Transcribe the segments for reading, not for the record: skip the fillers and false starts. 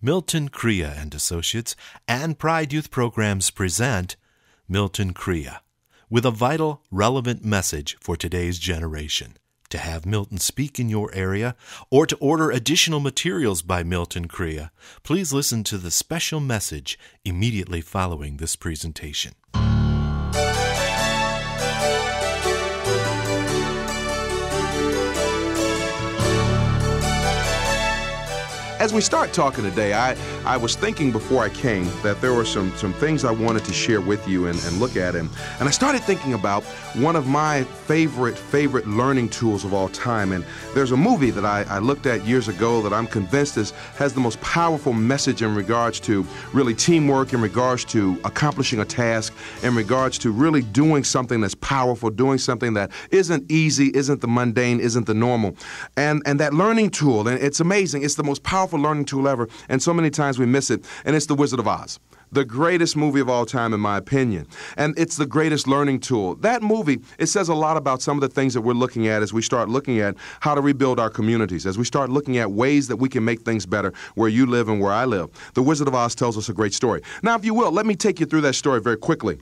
Milton Creagh and Associates and Pride Youth Programs present Milton Creagh with a vital, relevant message for today's generation. To have Milton speak in your area or to order additional materials by Milton Creagh, please listen to the special message immediately following this presentation. As we start talking today, I was thinking before I came that there were some things I wanted to share with you and look at. And I started thinking about one of my favorite learning tools of all time. And there's a movie that I looked at years ago that I'm convinced has the most powerful message in regards to really teamwork, in regards to accomplishing a task, in regards to really doing something that's powerful, doing something that isn't easy, isn't the mundane, isn't the normal. And that learning tool, and it's amazing, it's the most powerful learning tool ever, and so many times we miss it, and it's The Wizard of Oz. The greatest movie of all time, in my opinion. And it's the greatest learning tool. That movie, it says a lot about some of the things that we're looking at as we start looking at how to rebuild our communities, as we start looking at ways that we can make things better where you live and where I live. The Wizard of Oz tells us a great story. Now, if you will, let me take you through that story very quickly.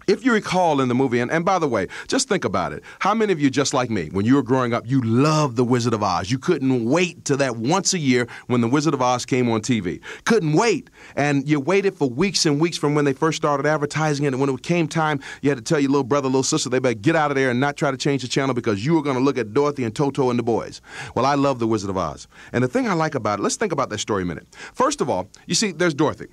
If you recall in the movie, and by the way, just think about it. How many of you, just like me, when you were growing up, you loved The Wizard of Oz? You couldn't wait till that once a year when The Wizard of Oz came on TV. Couldn't wait. And you waited for weeks and weeks from when they first started advertising it. And when it came time, you had to tell your little brother, little sister, they better get out of there and not try to change the channel because you were going to look at Dorothy and Toto and the boys. Well, I love The Wizard of Oz. And the thing I like about it, let's think about that story a minute. First of all, you see, there's Dorothy.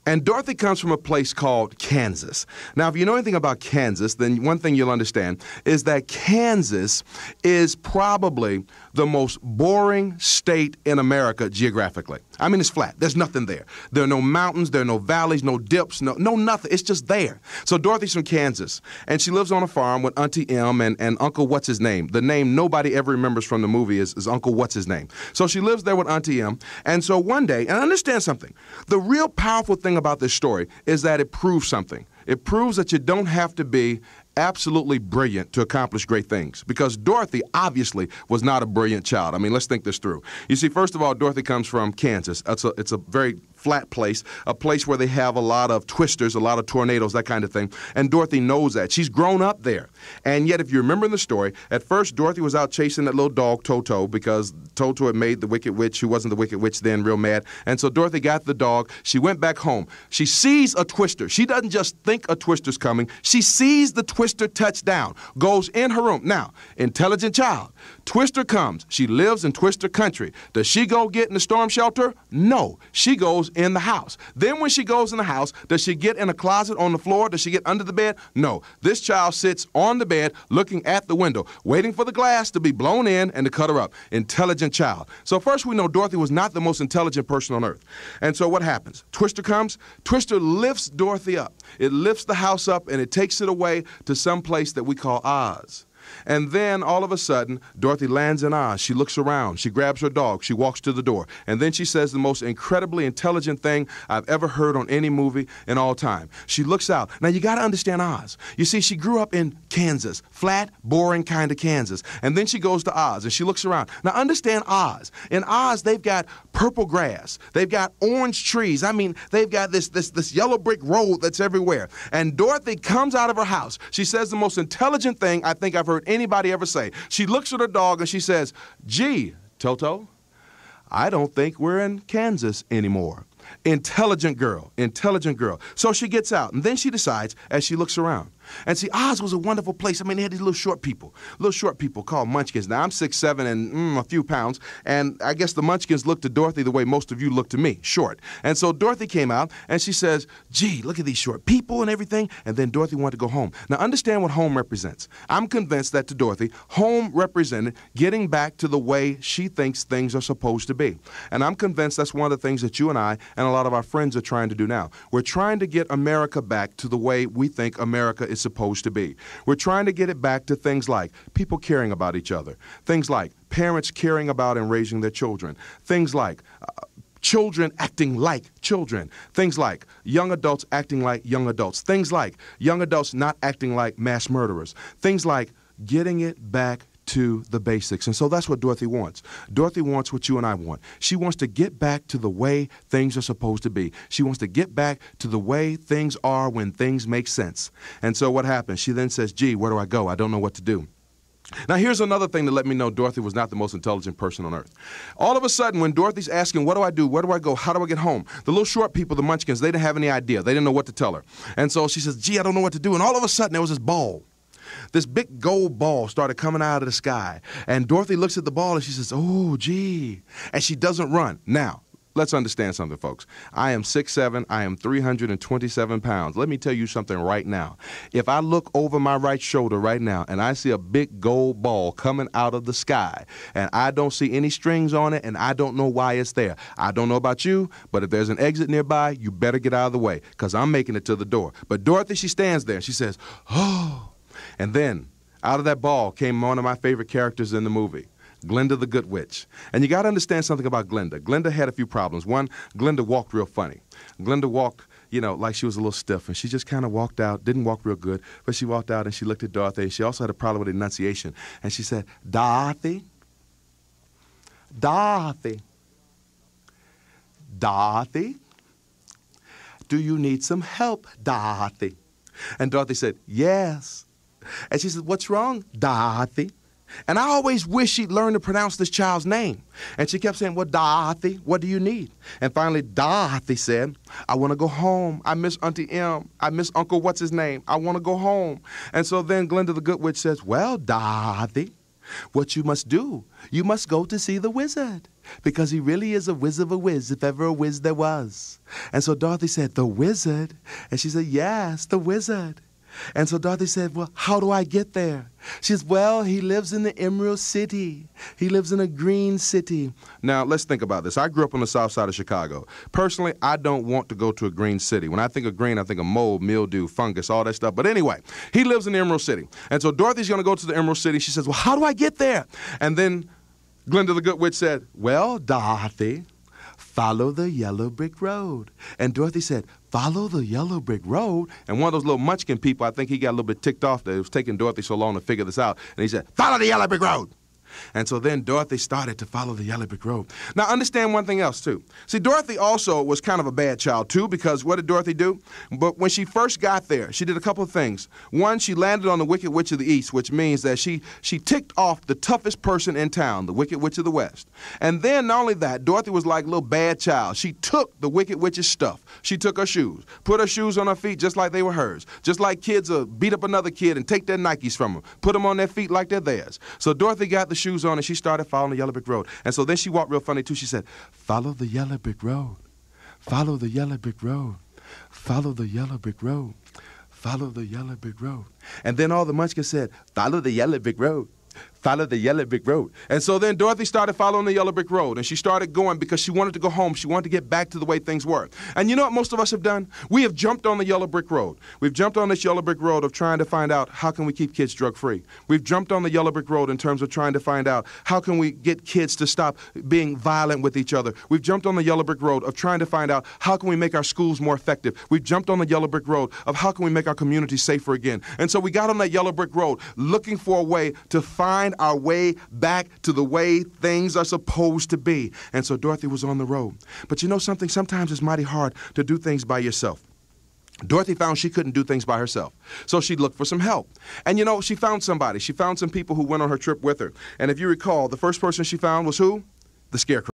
And Dorothy comes from a place called Kansas. Now, if you know anything about Kansas, then one thing you'll understand is that Kansas is probably the most boring state in America geographically. I mean, it's flat. There's nothing there. There are no mountains, there are no valleys, no dips, no nothing. It's just there. So Dorothy's from Kansas, and she lives on a farm with Auntie Em and Uncle What's-His-Name. The name nobody ever remembers from the movie is Uncle What's-His-Name. So she lives there with Auntie Em, and so one day, and understand something, the real powerful thing about this story is that it proves something. It proves that you don't have to be absolutely brilliant to accomplish great things, because Dorothy obviously was not a brilliant child. I mean, let's think this through. You see, first of all, Dorothy comes from Kansas. It's a very flat place, a place where they have a lot of twisters, a lot of tornadoes, that kind of thing. And Dorothy knows that. She's grown up there. And yet, if you remember in the story, at first Dorothy was out chasing that little dog, Toto, because Toto had made the Wicked Witch, who wasn't the Wicked Witch then, real mad. And so Dorothy got the dog. She went back home. She sees a twister. She doesn't just think a twister's coming. She sees the twister touch down, goes in her room. Now, intelligent child. Twister comes. She lives in Twister country. Does she go get in the storm shelter? No. She goes in the house. Then when she goes in the house, does she get in a closet on the floor? Does she get under the bed? No. This child sits on the bed looking at the window, waiting for the glass to be blown in and to cut her up. Intelligent child. So first we know Dorothy was not the most intelligent person on earth. And so what happens? Twister comes. Twister lifts Dorothy up. It lifts the house up and it takes it away to some place that we call Oz. And then, all of a sudden, Dorothy lands in Oz. She looks around. She grabs her dog. She walks to the door. And then she says the most incredibly intelligent thing I've ever heard on any movie in all time. She looks out. Now, you got to understand Oz. You see, she grew up in Kansas, flat, boring kind of Kansas. And then she goes to Oz, and she looks around. Now, understand Oz. In Oz, they've got purple grass. They've got orange trees. I mean, they've got this yellow brick road that's everywhere. And Dorothy comes out of her house. She says the most intelligent thing I think I've heard anybody ever say. She looks at her dog and she says, "Gee, Toto, I don't think we're in Kansas anymore." Intelligent girl, intelligent girl. So she gets out, and then she decides as she looks around. And see, Oz was a wonderful place. I mean, they had these little short people called munchkins. Now, I'm 6'7" and a few pounds, and I guess the munchkins look to Dorothy the way most of you look to me, short. And so Dorothy came out, and she says, "Gee, look at these short people and everything." And then Dorothy wanted to go home. Now, understand what home represents. I'm convinced that to Dorothy, home represented getting back to the way she thinks things are supposed to be. And I'm convinced that's one of the things that you and I and a lot of our friends are trying to do now. We're trying to get America back to the way we think America is supposed to be. We're trying to get it back to things like people caring about each other, things like parents caring about and raising their children, things like children acting like children, things like young adults acting like young adults, things like young adults not acting like mass murderers, things like getting it back to the basics. And so that's what Dorothy wants. Dorothy wants what you and I want. She wants to get back to the way things are supposed to be. She wants to get back to the way things are when things make sense. And so what happens? She then says, gee, where do I go? I don't know what to do. Now, here's another thing to let me know Dorothy was not the most intelligent person on earth. All of a sudden, when Dorothy's asking, what do I do? Where do I go? How do I get home? The little short people, the munchkins, they didn't have any idea. They didn't know what to tell her. And so she says, gee, I don't know what to do. And all of a sudden, there was this ball. This big gold ball started coming out of the sky. And Dorothy looks at the ball and she says, oh, gee. And she doesn't run. Now, let's understand something, folks. I am 6'7". I am 327 pounds. Let me tell you something right now. If I look over my right shoulder right now and I see a big gold ball coming out of the sky and I don't see any strings on it and I don't know why it's there, I don't know about you, but if there's an exit nearby, you better get out of the way because I'm making it to the door. But Dorothy, she stands there and she says, oh. And then out of that ball came one of my favorite characters in the movie, Glinda the Good Witch. And you got to understand something about Glinda. Glinda had a few problems. One, Glinda walked real funny. Glinda walked, like she was a little stiff, and she just kind of walked out, didn't walk real good, but she walked out and she looked at Dorothy. She also had a problem with enunciation. And she said, Dorothy, Dorothy, Dorothy, do you need some help, Dorothy? And Dorothy said, yes. And she said, what's wrong, Dorothy? And I always wish she'd learn to pronounce this child's name. And she kept saying, well, Dorothy, what do you need? And finally, Dorothy said, I want to go home. I miss Auntie M. I miss Uncle what's-his-name. I want to go home. And so then Glinda the Good Witch says, well, Dorothy, what you must do, you must go to see the wizard. Because he really is a whiz of a whiz, if ever a whiz there was. And so Dorothy said, the wizard? And she said, yes, the wizard. And so Dorothy said, well, how do I get there? She says, well, he lives in the Emerald City. He lives in a green city. Now, let's think about this. I grew up on the south side of Chicago. Personally, I don't want to go to a green city. When I think of green, I think of mold, mildew, fungus, all that stuff. But anyway, he lives in the Emerald City. And so Dorothy's going to go to the Emerald City. She says, well, how do I get there? And then Glinda the Good Witch said, well, Dorothy, follow the yellow brick road. And Dorothy said, follow the yellow brick road? And one of those little munchkin people, I think he got a little bit ticked off that it was taking Dorothy so long to figure this out. And he said, follow the yellow brick road. And so then Dorothy started to follow the yellow brick road. Now, understand one thing else, too. See, Dorothy also was kind of a bad child, too, because what did Dorothy do? But when she first got there, she did a couple of things. One, she landed on the Wicked Witch of the East, which means that she ticked off the toughest person in town, the Wicked Witch of the West. And then, not only that, Dorothy was like a little bad child. She took the Wicked Witch's stuff. She took her shoes, put her shoes on her feet just like they were hers, just like kids beat up another kid and take their Nikes from them, put them on their feet like they're theirs. So Dorothy got the shoes on and she started following the yellow brick road. And so then she walked real funny too. She said, follow the yellow brick road. Follow the yellow brick road. Follow the yellow brick road. Follow the yellow brick road. And then all the munchkins said, follow the yellow brick road. Follow the yellow brick road. And so then Dorothy started following the yellow brick road, and she started going because she wanted to go home. She wanted to get back to the way things were. And you know what most of us have done? We have jumped on the yellow brick road. We've jumped on this yellow brick road of trying to find out how can we keep kids drug-free. We've jumped on the yellow brick road in terms of trying to find out how can we get kids to stop being violent with each other. We've jumped on the yellow brick road of trying to find out how can we make our schools more effective. We've jumped on the yellow brick road of how can we make our community safer again. And so we got on that yellow brick road looking for a way to find our way back to the way things are supposed to be. And so Dorothy was on the road. But you know something? Sometimes it's mighty hard to do things by yourself. Dorothy found she couldn't do things by herself. So she looked for some help. And she found somebody. She found some people who went on her trip with her. And if you recall, the first person she found was who? The Scarecrow.